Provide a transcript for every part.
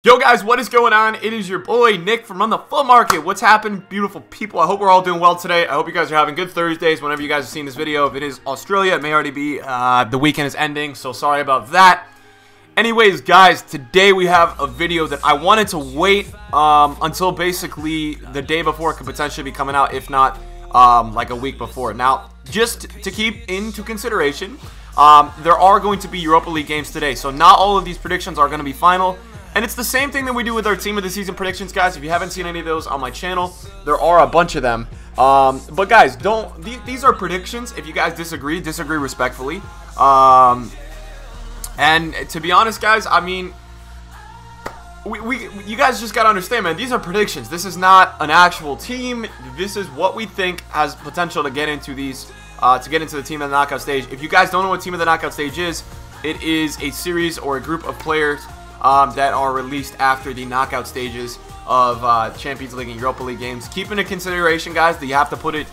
Yo guys, what is going on? It is your boy Nick from Run the Foot Market. What's happening, beautiful people? I hope we're all doing well today. I hope you guys are having good Thursdays whenever you guys are seeing this video. If it is Australia, it may already be the weekend is ending, so sorry about that. Anyways, guys, today we have a video that I wanted to wait until basically the day before it could potentially be coming out, if not like a week before. Now, just to keep into consideration, there are going to be Europa League games today, so not all of these predictions are going to be final. And it's the same thing that we do with our team of the season predictions, guys. If you haven't seen any of those on my channel, there are a bunch of them. But guys, these are predictions. If you guys disagree respectfully. And to be honest, guys, I mean, you guys just gotta understand, man. These are predictions. This is not an actual team. This is what we think has potential to get into these, to get into the team of the knockout stage. If you guys don't know what team of the knockout stage is, it is a series or a group of players that are released after the knockout stages of Champions League and Europa League games. Keep into consideration, guys, that you have to put it.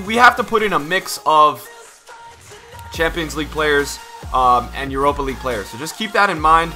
We have to put in a mix of Champions League players and Europa League players. So just keep that in mind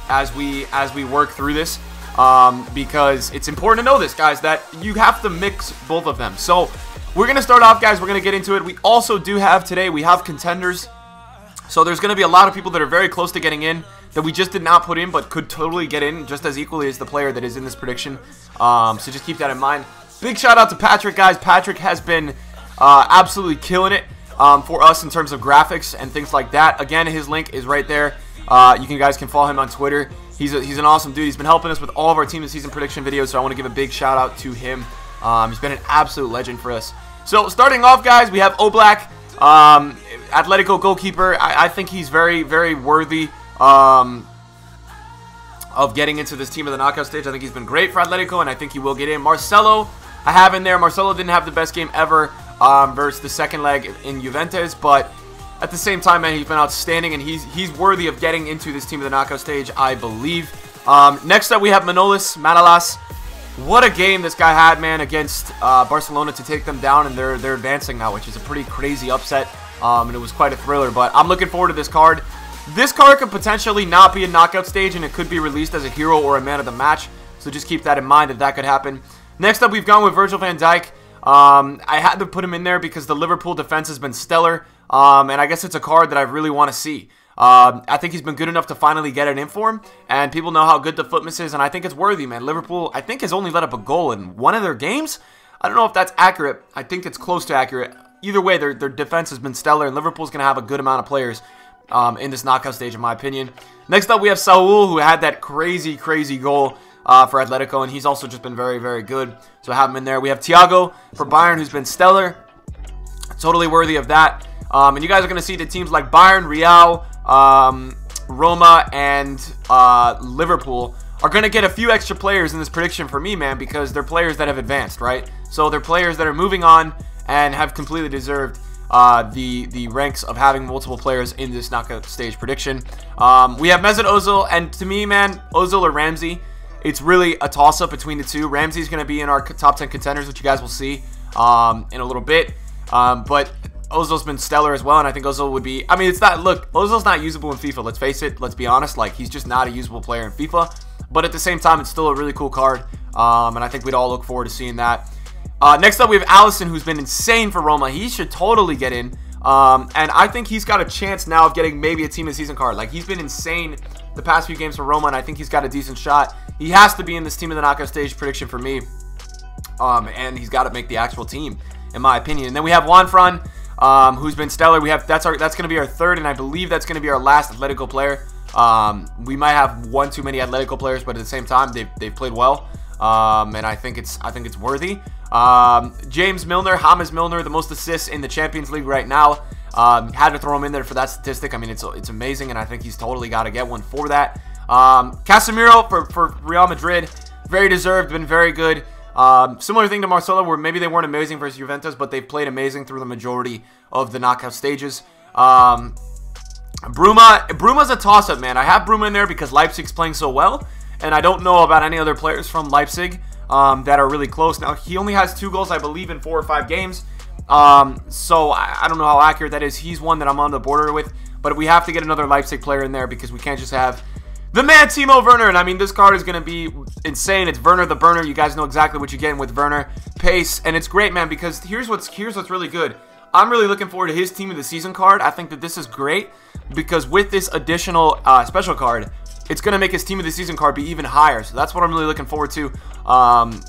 as we work through this, because it's important to know this, guys, that you have to mix both of them. So we're gonna start off, guys. We're gonna get into it. We also do have today. We have contenders. So there's going to be a lot of people that are very close to getting in that we just did not put in but could totally get in just as equally as the player that is in this prediction. So just keep that in mind. Big shout out to Patrick, guys. Patrick has been absolutely killing it for us in terms of graphics and things like that. Again, his link is right there. You guys can follow him on Twitter. He's an awesome dude. He's been helping us with all of our team of season prediction videos, so I want to give a big shout out to him. He's been an absolute legend for us. So starting off, guys, we have Oblak. Atletico goalkeeper. I think he's very, very worthy of getting into this team of the knockout stage. I think he's been great for Atletico, and I think he will get in. Marcelo, I have in there. Marcelo didn't have the best game ever versus the second leg in Juventus, but at the same time, man, he's been outstanding, and he's worthy of getting into this team of the knockout stage, I believe. Next up, we have Manolas. What a game this guy had, man, against Barcelona to take them down, and they're advancing now, which is a pretty crazy upset. And it was quite a thriller, but I'm looking forward to this card. This card could potentially not be a knockout stage, and it could be released as a hero or a man of the match, so just keep that in mind that could happen. Next up, we've gone with Virgil van Dijk. I had to put him in there because the Liverpool defense has been stellar, and I guess it's a card that I really want to see. I think he's been good enough to finally get it in for him, and people know how good the Footmas is, and I think it's worthy, man. Liverpool, I think, has only let up a goal in one of their games. I don't know if that's accurate. I think it's close to accurate. Either way, their defense has been stellar, and Liverpool's going to have a good amount of players in this knockout stage, in my opinion. Next up, we have Saul, who had that crazy, crazy goal for Atletico, and he's also just been very, very good. So I have him in there. We have Thiago for Bayern, who's been stellar. Totally worthy of that. And you guys are going to see the teams like Bayern, Real, Roma, and Liverpool are going to get a few extra players in this prediction for me, man, because they're players that have advanced, right? So they're players that are moving on and have completely deserved the ranks of having multiple players in this knockout stage prediction. We have Mesut Ozil, and to me, man, Ozil or Ramsey, it's really a toss-up between the two. Ramsey's going to be in our top 10 contenders, which you guys will see in a little bit. But Ozil's been stellar as well, and I think Ozil would be... I mean, it's not... Look, Ozil's not usable in FIFA, let's face it. Let's be honest. Like, he's just not a usable player in FIFA. But at the same time, it's still a really cool card, and I think we'd all look forward to seeing that. Next up, we have Alisson, who's been insane for Roma. He should totally get in. And I think he's got a chance now of getting maybe a team of the season card. Like, he's been insane the past few games for Roma, and I think he's got a decent shot. He has to be in this team of the knockout stage prediction for me. And he's got to make the actual team, in my opinion. And then we have Juanfran, who's been stellar. We have that's going to be our third, and I believe that's going to be our last Atletico player. We might have one too many Atletico players, but at the same time, they've played well. And I think it's worthy. James Milner, James Milner, the most assists in the Champions League right now. Had to throw him in there for that statistic. I mean, it's amazing, and I think he's totally got to get one for that. Casemiro for Real Madrid, very deserved, been very good. Similar thing to Marcelo, where maybe they weren't amazing versus Juventus, but they've played amazing through the majority of the knockout stages. Bruma's a toss-up, man. I have Bruma in there because Leipzig's playing so well, and I don't know about any other players from Leipzig that are really close. Now, he only has 2 goals, I believe, in 4 or 5 games. So I don't know how accurate that is. He's one that I'm on the border with, but we have to get another Leipzig player in there because we can't just have the man Timo Werner. And I mean, this card is going to be insane. It's Werner the Burner. You guys know exactly what you're getting with Werner. Pace. And it's great, man, because here's what's really good. I'm really looking forward to his Team of the Season card. I think that this is great because with this additional special card, it's going to make his Team of the Season card be even higher. So that's what I'm really looking forward to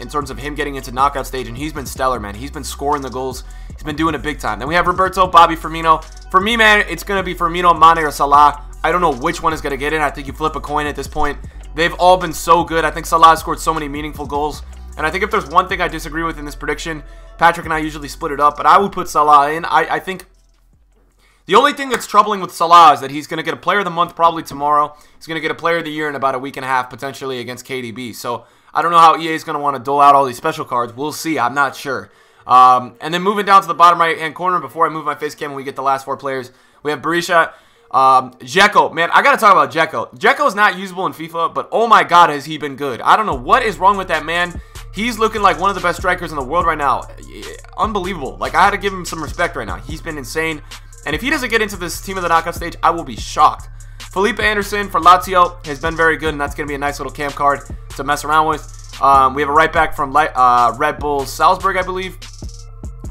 in terms of him getting into knockout stage. And he's been stellar, man. He's been scoring the goals. He's been doing it big time. Then we have Roberto, Bobby Firmino. For me, man, it's going to be Firmino, Mane, or Salah. I don't know which one is going to get in. I think you flip a coin at this point. They've all been so good. I think Salah scored so many meaningful goals. And I think if there's one thing I disagree with in this prediction, Patrick and I usually split it up, but I would put Salah in. I think the only thing that's troubling with Salah is that he's going to get a Player of the Month probably tomorrow. He's going to get a Player of the Year in about a week and a half, potentially, against KDB. So I don't know how EA is going to want to dole out all these special cards. We'll see. I'm not sure. And then moving down to the bottom right-hand corner, before I move my face cam and we get the last 4 players, we have Berisha, Dzeko. Man, I got to talk about Dzeko. Dzeko is not usable in FIFA, but oh my god, has he been good. I don't know what is wrong with that man. He's looking like one of the best strikers in the world right now. Unbelievable. Like, I had to give him some respect right now. He's been insane. And if he doesn't get into this Team of the Knockout stage, I will be shocked. Felipe Anderson for Lazio has been very good, and that's going to be a nice little camp card to mess around with. We have a right back from Red Bull Salzburg, I believe.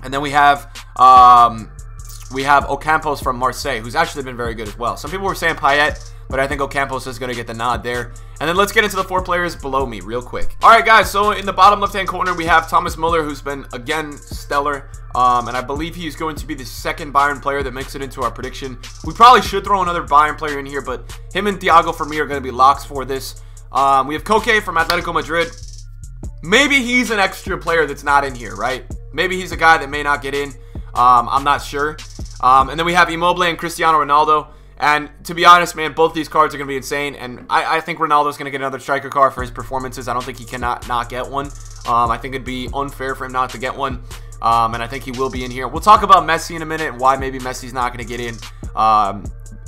And then we have Ocampos from Marseille, who's actually been very good as well. Some people were saying Payet, but I think Ocampos is going to get the nod there. And then let's get into the 4 players below me real quick. All right, guys, so in the bottom left-hand corner, we have Thomas Muller, who's been, again, stellar. And I believe he's going to be the second Bayern player that makes it into our prediction. We probably should throw another Bayern player in here, but him and Thiago, for me, are going to be locks for this. We have Koke from Atletico Madrid. Maybe he's an extra player that's not in here, right? Maybe he's a guy that may not get in. I'm not sure. And then we have Immobile and Cristiano Ronaldo. And to be honest, man, both these cards are going to be insane. And I think Ronaldo's going to get another striker card for his performances. I don't think he cannot not get one. I think it'd be unfair for him not to get one. And I think he will be in here. We'll talk about Messi in a minute and why maybe Messi's not going to get in.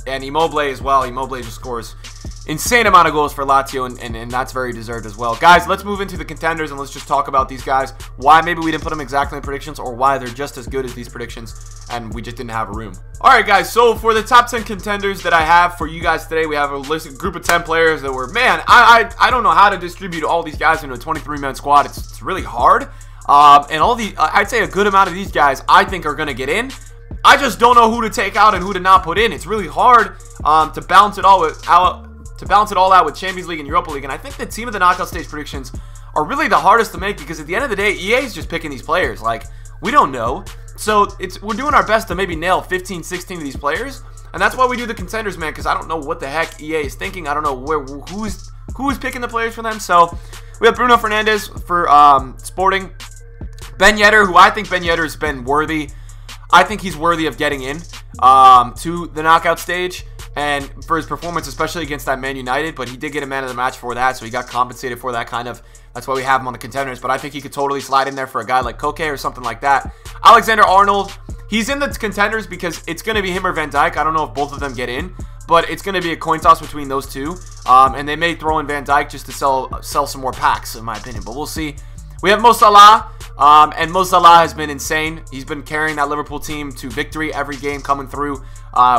And Immobile as well. Immobile just scores insane amount of goals for Lazio, and that's very deserved as well. Guys, let's move into the contenders, and let's just talk about these guys. Why maybe we didn't put them exactly in predictions, or why they're just as good as these predictions, and we just didn't have a room. Alright, guys, so for the top 10 contenders that I have for you guys today, we have a group of 10 players that were, man, I don't know how to distribute all these guys into a 23-man squad. It's really hard. And all the, I'd say a good amount of these guys I think are going to get in. I just don't know who to take out and who to not put in. It's really hard to balance it all out with Champions League and Europa League. And I think the Team of the Knockout Stage predictions are really the hardest to make because at the end of the day, EA is just picking these players. Like, we don't know. So we're doing our best to maybe nail 15, 16 of these players. And that's why we do the contenders, man, because I don't know what the heck EA is thinking. I don't know who's picking the players for them. So we have Bruno Fernandes for Sporting. Ben Yedder, who I think Ben Yedder has been worthy. I think he's worthy of getting in to the knockout stage. And for his performance, especially against that Man United, but he did get a man of the match for that, so he got compensated for that kind of. That's why we have him on the contenders, but I think he could totally slide in there for a guy like Koke or something like that. Alexander-Arnold, he's in the contenders because it's going to be him or Van Dijk. I don't know if both of them get in, but it's going to be a coin toss between those two, and they may throw in Van Dijk just to sell some more packs, in my opinion, but we'll see. We have Mo Salah, and Mo Salah has been insane. He's been carrying that Liverpool team to victory every game, coming through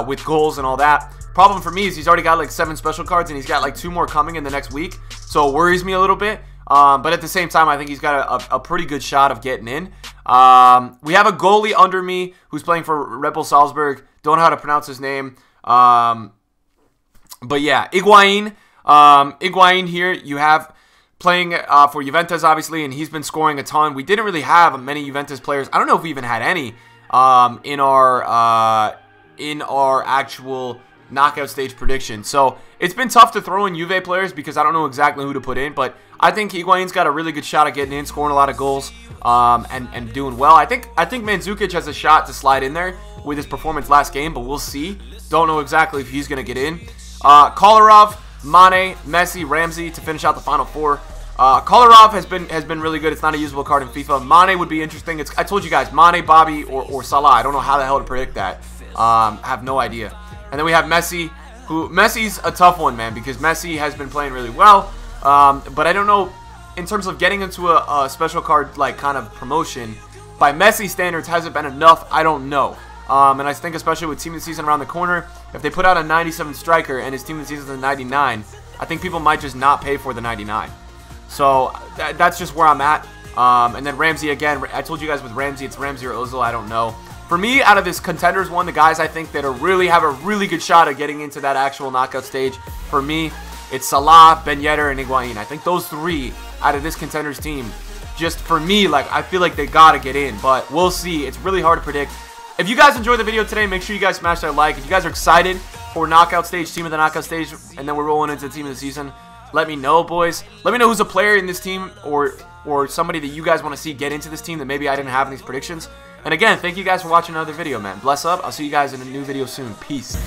with goals and all that. Problem for me is he's already got like 7 special cards, and he's got like 2 more coming in the next week, so it worries me a little bit. But at the same time, I think he's got a pretty good shot of getting in. We have a goalie under me who's playing for Red Bull Salzburg. Don't know how to pronounce his name. But yeah, Higuain. Higuain here, you have playing for Juventus, obviously, and he's been scoring a ton. We didn't really have many Juventus players. I don't know if we even had any in our actual knockout stage prediction. So it's been tough to throw in Juve players because I don't know exactly who to put in, but I think Higuain's got a really good shot at getting in, scoring a lot of goals, and doing well. I think Mandzukic has a shot to slide in there with his performance last game, but we'll see. Don't know exactly if he's going to get in. Kolarov, Mane, Messi, Ramsey to finish out the final 4. Kolarov has been really good. It's not a usable card in FIFA. Mane would be interesting. I told you guys, Mane, Bobby, or Salah. I don't know how the hell to predict that. I have no idea. And then we have Messi, Messi's a tough one, man, because Messi has been playing really well. But I don't know, in terms of getting into a special card, like, kind of promotion, by Messi standards, has it been enough? I don't know. And I think especially with Team of the Season around the corner, if they put out a 97 striker and his Team of the Season is a 99, I think people might just not pay for the 99. So that's just where I'm at. And then Ramsey again. I told you guys with Ramsey, it's Ramsey or Ozil. I don't know. For me, out of this Contenders one, the guys I think that are really have a really good shot at getting into that actual knockout stage, for me, it's Salah, Ben Yedder, and Higuain. I think those three out of this Contenders team, just for me, like I feel like they gotta get in. But we'll see. It's really hard to predict. If you guys enjoyed the video today, make sure you guys smash that like. If you guys are excited for knockout stage, team of the knockout stage, and then we're rolling into the team of the season, let me know, boys. Let me know who's a player in this team or somebody that you guys want to see get into this team that maybe I didn't have in these predictions. And again, thank you guys for watching another video, man. Bless up. I'll see you guys in a new video soon. Peace.